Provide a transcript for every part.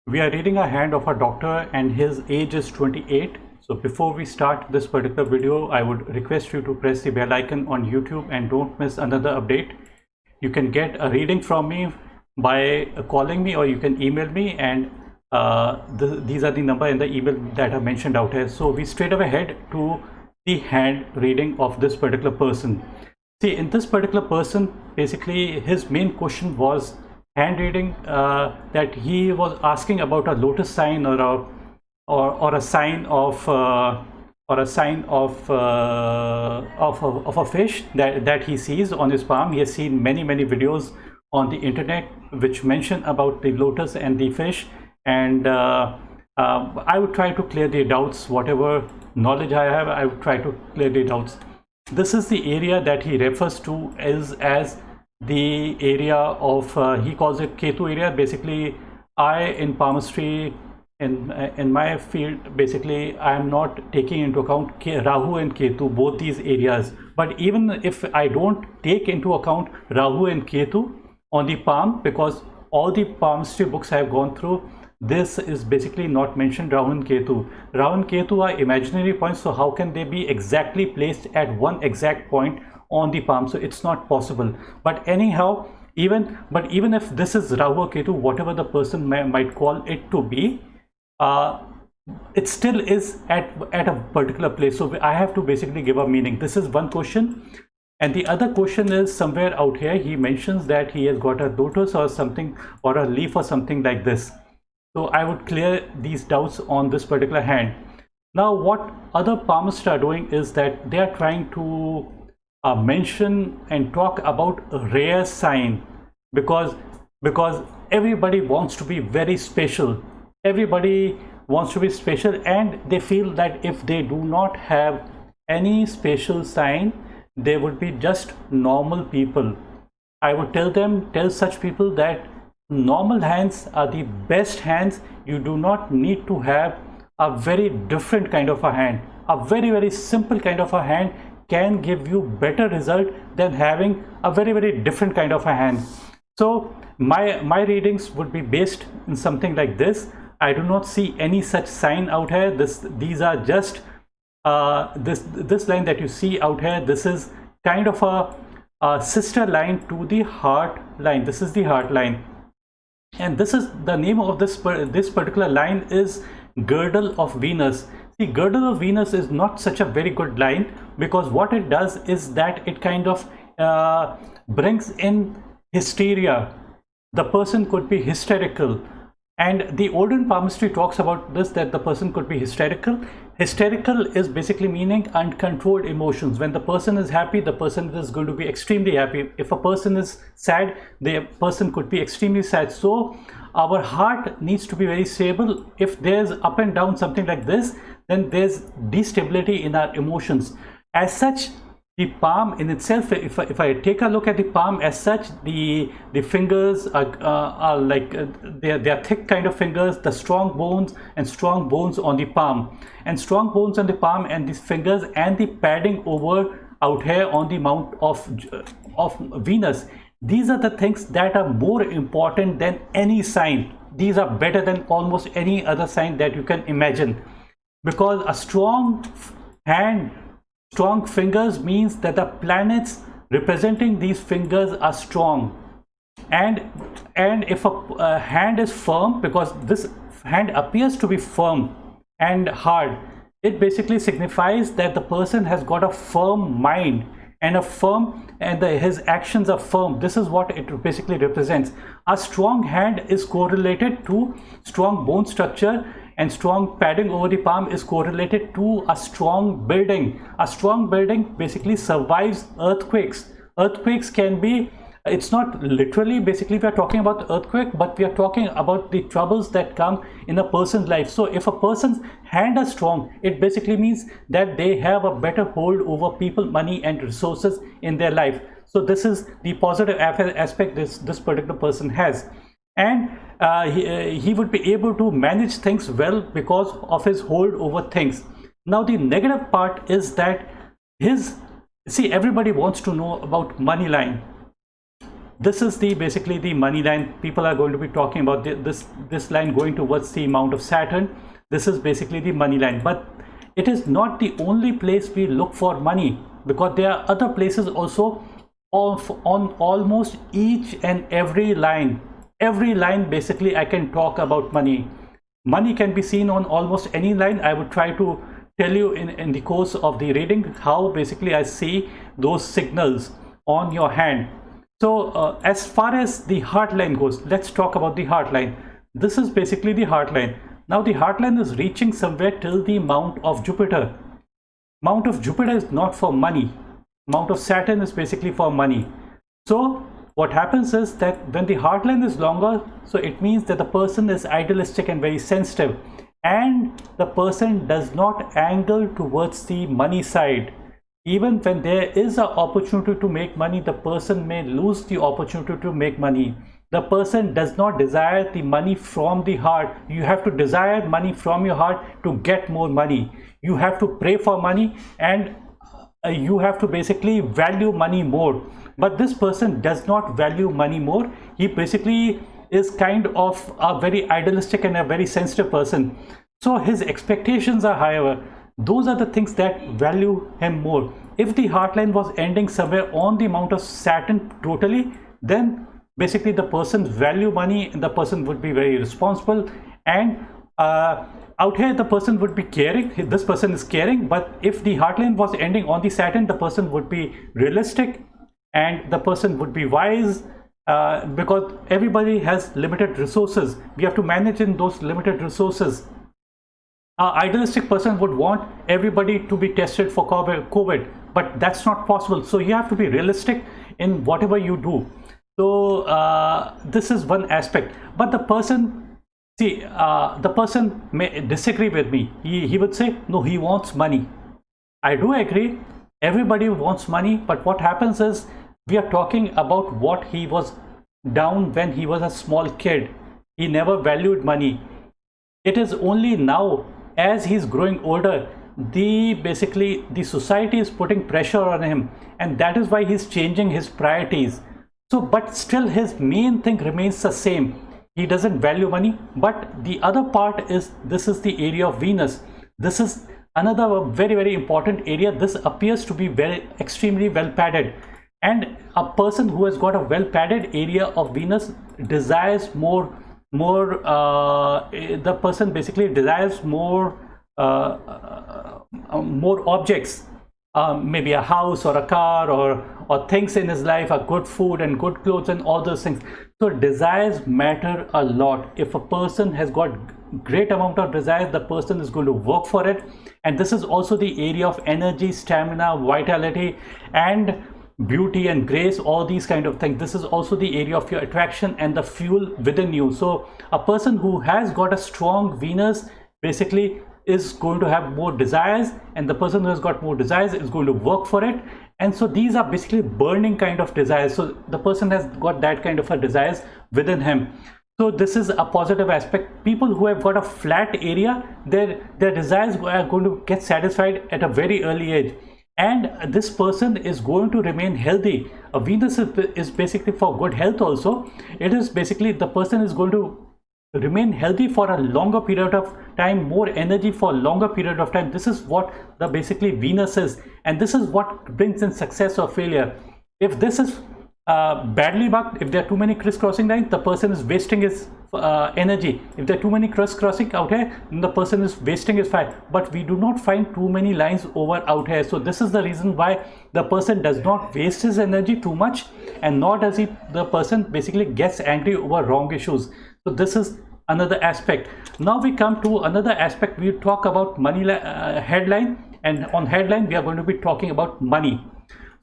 We are reading a hand of a doctor and his age is 28. So before we start this particular video, I would request you to press the bell icon on YouTube and don't miss another update. You can get a reading from me by calling me, or you can email me, and these are the number and the email that are mentioned out here. So we straight away head to the hand reading of this particular person. See, in this particular person, basically his main question was hand reading, that he was asking about a lotus sign or a sign of a fish that he sees on his palm. He has seen many videos on the internet which mention about the lotus and the fish, and I would try to clear the doubts. Whatever knowledge I have, I would try to clear the doubts. This is the area that he refers to as the area of, he calls it Ketu area. Basically, in palmistry, in my field, basically I am not taking into account Rahu and Ketu, both these areas. But even if I don't take into account Rahu and Ketu on the palm, because all the palmistry books I have gone through, this is basically not mentioned, Rahu and Ketu. Rahu and Ketu are imaginary points, so how can they be exactly placed at one exact point on the palm? So it's not possible. But anyhow, even if this is Rahu or Ketu, whatever the person might call it to be, it still is at a particular place. So I have to basically give a meaning. This is one question. And the other question is somewhere out here, he mentions that he has got a lotus or something, or a leaf or something like this. So I would clear these doubts on this particular hand. Now, what other palmists are doing is that they are trying to mention and talk about a rare sign, because everybody wants to be very special. Everybody wants to be special, and they feel that if they do not have any special sign, they would be just normal people. I would tell such people that normal hands are the best hands. You do not need to have a very different kind of a hand. A very simple kind of a hand can give you better result than having a very different kind of a hand. So my readings would be based in something like this. I do not see any such sign out here. These are just this line that you see out here. This is kind of a sister line to the heart line. This is the heart line, and this is the name of this particular line is Girdle of Venus. The Girdle of Venus is not such a very good line, because what it does is that it kind of brings in hysteria. The person could be hysterical, and the olden palmistry talks about this, that the person could be hysterical. Hysterical is basically meaning uncontrolled emotions. When the person is happy, the person is going to be extremely happy. If a person is sad, the person could be extremely sad. So our heart needs to be very stable. If there's up and down something like this, then there's destability in our emotions. As such, the palm in itself, if I take a look at the palm as such, the fingers are like they are thick kind of fingers, the strong bones on the palm, and strong bones on the palm and these fingers, and the padding over out here on the mount of Venus. These are the things that are more important than any sign. These are better than almost any other sign that you can imagine, because a strong hand, strong fingers means that the planets representing these fingers are strong. And if a hand is firm, because this hand appears to be firm and hard, it basically signifies that the person has got a firm mind and his actions are firm. This is what it basically represents. A strong hand is correlated to strong bone structure, and strong padding over the palm is correlated to a strong building. A strong building basically survives earthquakes. Earthquakes can be, it's not literally, basically we are talking about earthquake, but we are talking about the troubles that come in a person's life. So if a person's hand is strong, it basically means that they have a better hold over people, money and resources in their life. So this is the positive aspect this particular person has. And he would be able to manage things well because of his hold over things. Now the negative part is that everybody wants to know about money line. this is the basically the money line. People are going to be talking about this line going towards the Mount of Saturn. This is basically the money line, but it is not the only place we look for money, because there are other places also on almost each and every line. Every line basically I can talk about money. Money can be seen on almost any line. I would try to tell you in the course of the reading how basically I see those signals on your hand. So as far as the heart line goes, let's talk about the heart line. This is basically the heart line. Now the heart line is reaching somewhere till the Mount of Jupiter. Mount of Jupiter is not for money. Mount of Saturn is basically for money. So what happens is that when the heart line is longer, so it means that the person is idealistic and very sensitive, and the person does not angle towards the money side. Even when there is an opportunity to make money, the person may lose the opportunity to make money. The person does not desire the money from the heart. You have to desire money from your heart to get more money. You have to pray for money, and you have to basically value money more. But this person does not value money more. He basically is kind of a very idealistic and a very sensitive person. So his expectations are higher. Those are the things that value him more. If the heart line was ending somewhere on the Mount of Saturn totally, then basically the person's value money, and the person would be very responsible, and out here the person would be caring. This person is caring. But if the heart line was ending on the Saturn, the person would be realistic, and the person would be wise, because everybody has limited resources. We have to manage in those limited resources. An idealistic person would want everybody to be tested for COVID, but that's not possible. So you have to be realistic in whatever you do. So this is one aspect. But the person, see, the person may disagree with me. He would say, no, he wants money. I do agree. Everybody wants money, but what happens is we are talking about what he was down when he was a small kid. He never valued money. It is only now, as he's growing older, basically the society is putting pressure on him, and that is why he's changing his priorities. So, but still his main thing remains the same. He doesn't value money. But the other part is, this is the area of Venus. This is another very, very important area. This appears to be very extremely well padded, and a person who has got a well padded area of Venus desires more. The person basically desires more objects, maybe a house or a car, or things in his life, a good food and good clothes and all those things. So desires matter a lot. If a person has got great amount of desires, the person is going to work for it. And this is also the area of energy, stamina, vitality, and beauty and grace, all these kind of things. This is also the area of your attraction and the fuel within you. So a person who has got a strong Venus basically is going to have more desires, and the person who has got more desires is going to work for it. And so these are basically burning kind of desires. So the person has got that kind of a desires within him. So this is a positive aspect. People who have got a flat area, their desires are going to get satisfied at a very early age, and this person is going to remain healthy. Venus is basically for good health also. It is basically the person is going to remain healthy for a longer period of time, more energy for a longer period of time. This is what the basically Venus is, and this is what brings in success or failure. If this is badly marked, if there are too many crisscrossing lines, the person is wasting his energy. If there are too many crisscrossing out here, then the person is wasting his fire. But we do not find too many lines over out here. So this is the reason why the person does not waste his energy too much, and nor does the person basically gets angry over wrong issues. So this is another aspect. Now we come to another aspect. We talk about money headline, and on headline we are going to be talking about money.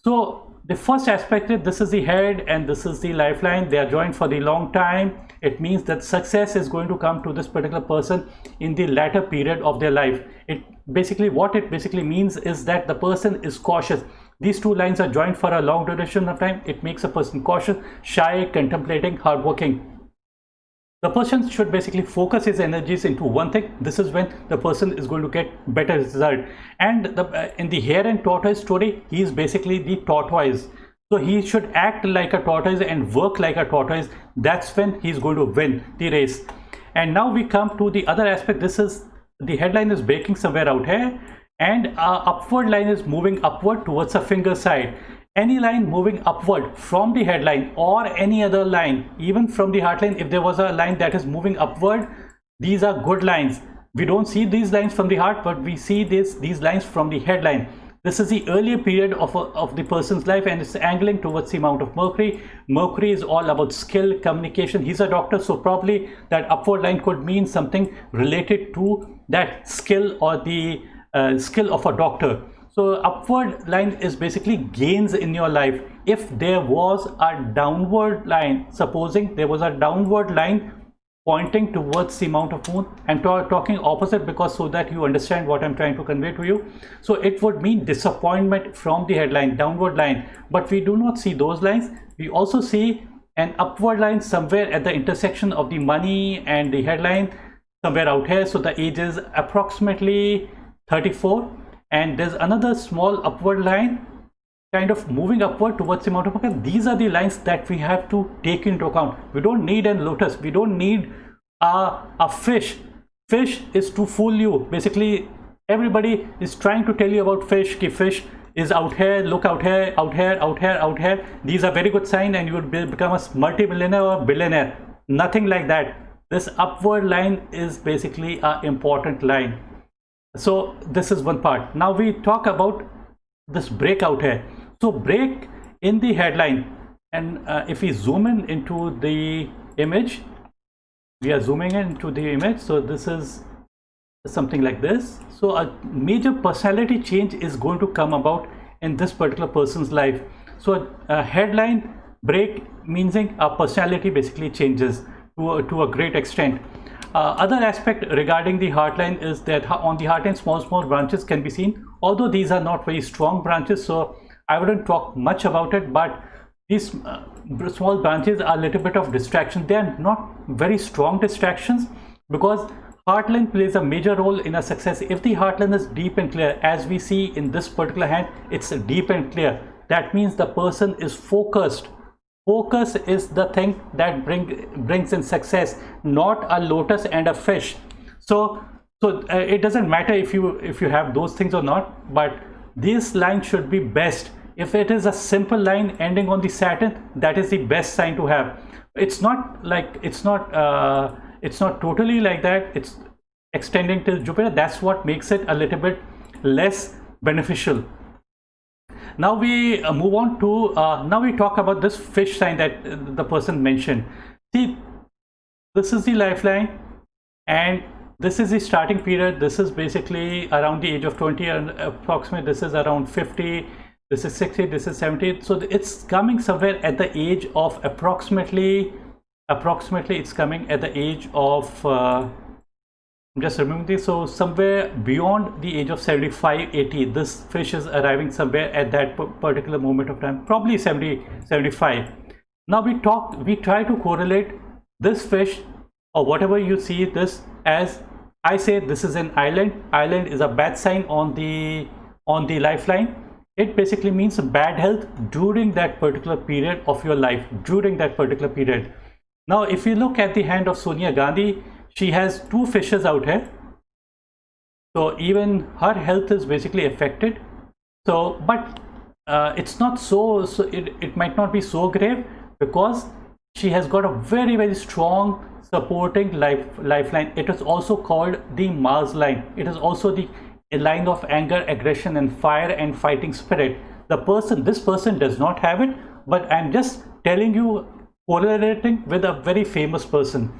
So the first aspect is, this is the head and this is the lifeline. They are joined for the long time. It means that success is going to come to this particular person in the latter period of their life. What it basically means is that the person is cautious. These two lines are joined for a long duration of time. It makes a person cautious, shy, contemplating, hardworking. The person should basically focus his energies into one thing. This is when the person is going to get better result. And in the hare and tortoise story, he is basically the tortoise. So he should act like a tortoise and work like a tortoise. That's when he's going to win the race. And now we come to the other aspect. This is, the headline is breaking somewhere out here, and upward line is moving upward towards the finger side. Any line moving upward from the headline or any other line, even from the heart line, if there was a line that is moving upward, these are good lines. We don't see these lines from the heart, but we see these lines from the headline. This is the earlier period of the person's life, and it's angling towards the amount of Mercury. Mercury is all about skill, communication. He's a doctor, so probably that upward line could mean something related to that skill or the skill of a doctor. So upward line is basically gains in your life. If there was a downward line, supposing there was a downward line pointing towards the amount of moon, I'm talking opposite because so that you understand what I'm trying to convey to you. So it would mean disappointment from the headline, downward line, but we do not see those lines. We also see an upward line somewhere at the intersection of the money and the headline, somewhere out here. So the age is approximately 34, and there's another small upward line kind of moving upward towards the amount of market. These are the lines that we have to take into account. We don't need a lotus, we don't need a fish. Fish is to fool you. Basically everybody is trying to tell you about fish. Ki fish is out here, look out here, out here, out here, out here. These are very good sign and you will become a multi-millionaire or billionaire. Nothing like that. This upward line is basically an important line. So this is one part. Now we talk about this breakout here. So break in the headline, and if we zoom in into the image, we are zooming into the image. So this is something like this. So a major personality change is going to come about in this particular person's life. So a headline break means a personality basically changes to a great extent. Other aspect regarding the heartline is that on the heartline small branches can be seen, although these are not very strong branches, so I wouldn't talk much about it. But these small branches are a little bit of distraction. They are not very strong distractions because heartline plays a major role in a success. If the heartline is deep and clear, as we see in this particular hand, it's deep and clear. That means the person is focused. Focus is the thing that brings in success, not a lotus and a fish. So it doesn't matter if you have those things or not, but this line should be best. If it is a simple line ending on the Saturn, that is the best sign to have. It's not totally like that. It's extending till Jupiter. That's what makes it a little bit less beneficial. Now we move on to now we talk about this fish sign that the person mentioned. See, this is the lifeline and this is the starting period. This is basically around the age of 20 and approximately this is around 50, this is 60, this is 70. So it's coming somewhere at the age of approximately it's coming at the age of I'm just remembering this. So somewhere beyond the age of 75, 80, this fish is arriving somewhere at that particular moment of time, probably 70, 75. Now we try to correlate this fish or whatever you see this as. I say this is an island. Island is a bad sign on the lifeline. It basically means bad health during that particular period of your life, during that particular period. Now if you look at the hand of Sonia Gandhi, she has two fishes out here, so even her health is basically affected. So but it's not so it might not be so grave because she has got a very strong supporting lifeline. It is also called the Mars line. It is also the line of anger, aggression and fire and fighting spirit. This person does not have it, but I'm just telling you, correlating with a very famous person.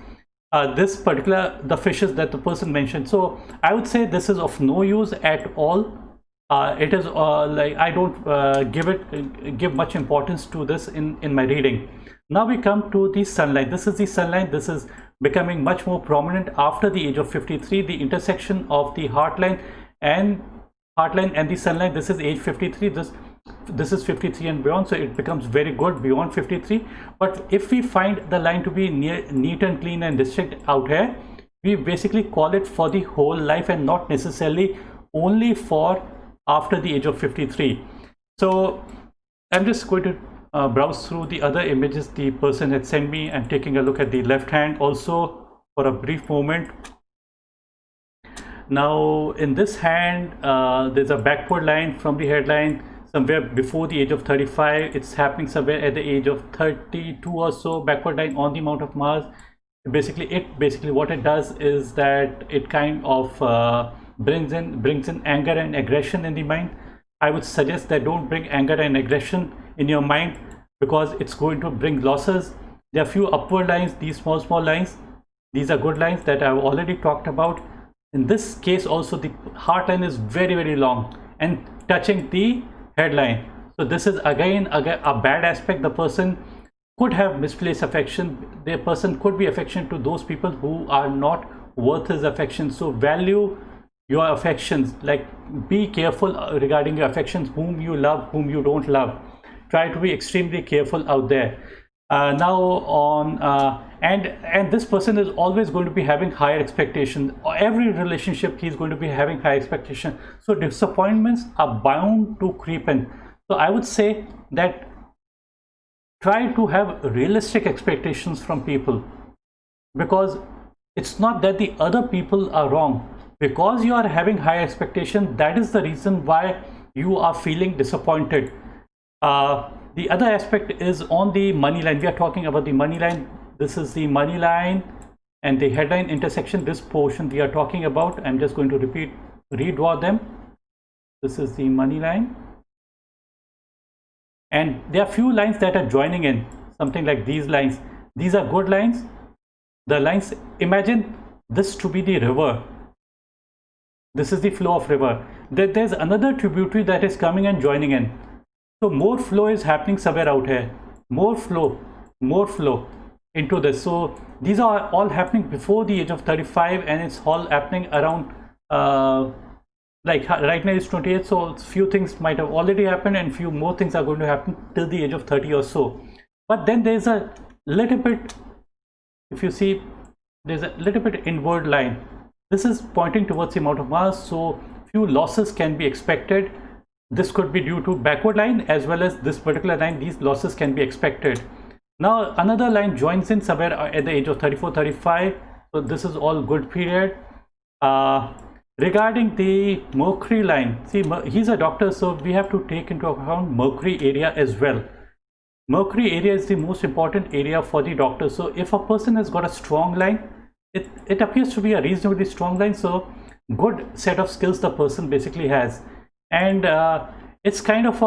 The fishes that the person mentioned. So I would say this is of no use at all. It is like I don't give much importance to this in my reading. Now we come to the sunlight. This is the sunlight. This is becoming much more prominent after the age of 53. The intersection of the heartline and the sunlight. This is age 53. This is 53 and beyond, so it becomes very good beyond 53. But if we find the line to be neat and clean and distinct out here, we basically call it for the whole life and not necessarily only for after the age of 53. So I'm just going to browse through the other images the person had sent me. I'm taking a look at the left hand also for a brief moment. Now in this hand, there's a backward line from the headline somewhere before the age of 35. It's happening somewhere at the age of 32 or so. Backward line on the Mount of Mars. Basically what it does is that it kind of brings in anger and aggression in the mind. I would suggest that don't bring anger and aggression in your mind, because it's going to bring losses. There are few upward lines, these small lines. These are good lines that I've already talked about. In this case also, the heart line is very long and touching the headline. So this is again a bad aspect. The person could have misplaced affection. The person could be affectionate to those people who are not worth his affection. So value your affections, like be careful regarding your affections, whom you love, whom you don't love. Try to be extremely careful out there. And this person is always going to be having higher expectations. Every relationship he's going to be having high expectation. So disappointments are bound to creep in. So I would say that try to have realistic expectations from people, because it's not that the other people are wrong. Because you are having high expectation, that is the reason why you are feeling disappointed. The other aspect is on the money line. We are talking about the money line. This is the money line and the headline intersection. This portion we are talking about. I'm just going to redraw them. This is the money line. And there are few lines that are joining in, something like these lines. These are good lines. The lines, imagine this to be the river. This is the flow of river. There's another tributary that is coming and joining in. So more flow is happening somewhere out here. More flow into this. So these are all happening before the age of 35, and it's all happening around like right now it's 28. So few things might have already happened, and few more things are going to happen till the age of 30 or so. But then there's a little bit, if you see, there's a little bit inward line. This is pointing towards the Mount of Mars, so few losses can be expected. This could be due to backward line as well as this particular line. These losses can be expected. Now another line joins in somewhere at the age of 34, 35. So this is all good period. Regarding the Mercury line, see, he's a doctor, so we have to take into account Mercury area as well. Mercury area is the most important area for the doctor. So if a person has got a strong line, it appears to be a reasonably strong line, so good set of skills the person basically has. And it's kind of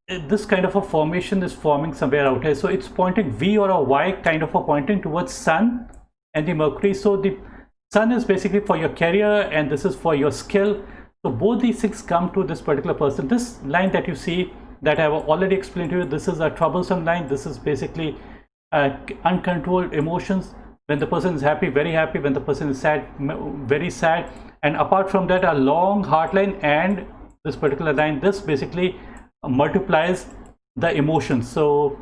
this kind of a formation is forming somewhere out here. So it's pointing V or a Y kind of a pointing towards Sun and the Mercury. So the Sun is basically for your career and this is for your skill. So both these things come to this particular person. This line that you see that I have already explained to you, this is a troublesome line. This is basically uncontrolled emotions. When the person is happy, very happy. When the person is sad, very sad. And apart from that, a long heart line and this particular line, this basically multiplies the emotions. So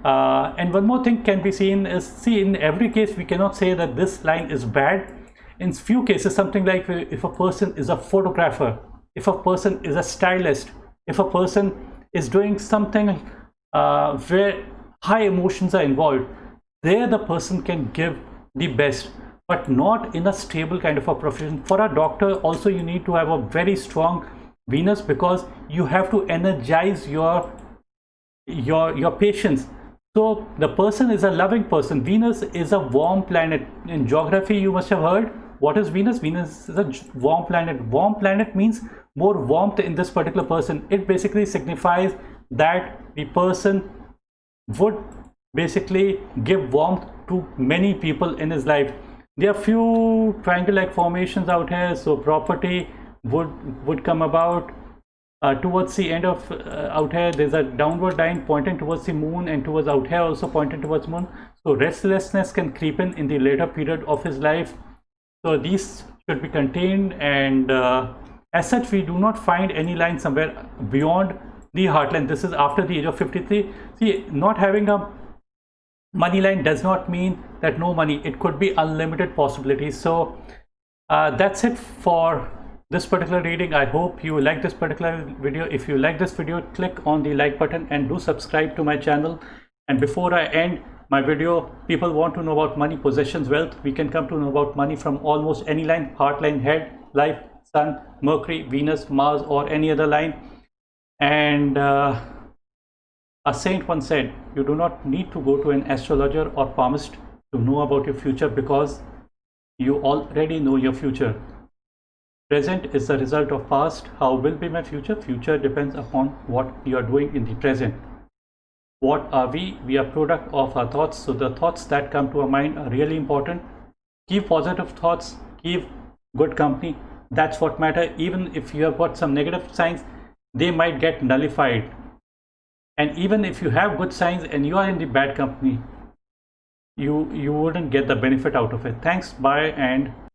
and one more thing can be seen is, see, in every case we cannot say that this line is bad. In few cases, something like if a person is a photographer, if a person is a stylist, if a person is doing something where high emotions are involved, there the person can give the best, but not in a stable kind of a profession. For a doctor also, you need to have a very strong Venus, because you have to energize your patients. So the person is a loving person. Venus is a warm planet. In geography, you must have heard what is Venus. Venus is a warm planet. Warm planet means more warmth in this particular person. It basically signifies that the person would basically give warmth to many people in his life. There are few triangle-like formations out here, so property would come about towards the end of out here. There's a downward line pointing towards the moon, and towards out here also pointing towards moon. So restlessness can creep in the later period of his life. So these should be contained, and as such we do not find any line somewhere beyond the heartland. This is after the age of 53. See, not having a money line does not mean that no money. It could be unlimited possibilities. So that's it for this particular reading. I hope you like this particular video. If you like this video, click on the like button and do subscribe to my channel. And before I end my video, people want to know about money, possessions, wealth. We can come to know about money from almost any line: heart line, head, life, sun, Mercury, Venus, Mars, or any other line. And a saint once said, you do not need to go to an astrologer or palmist to know about your future, because you already know your future. Present is the result of past. How will be my future? Future depends upon what you are doing in the present. What are we? We are product of our thoughts. So the thoughts that come to our mind are really important. Keep positive thoughts, keep good company. That's what matters. Even if you have got some negative signs, they might get nullified. And even if you have good signs and you are in the bad company, you wouldn't get the benefit out of it. Thanks, bye, and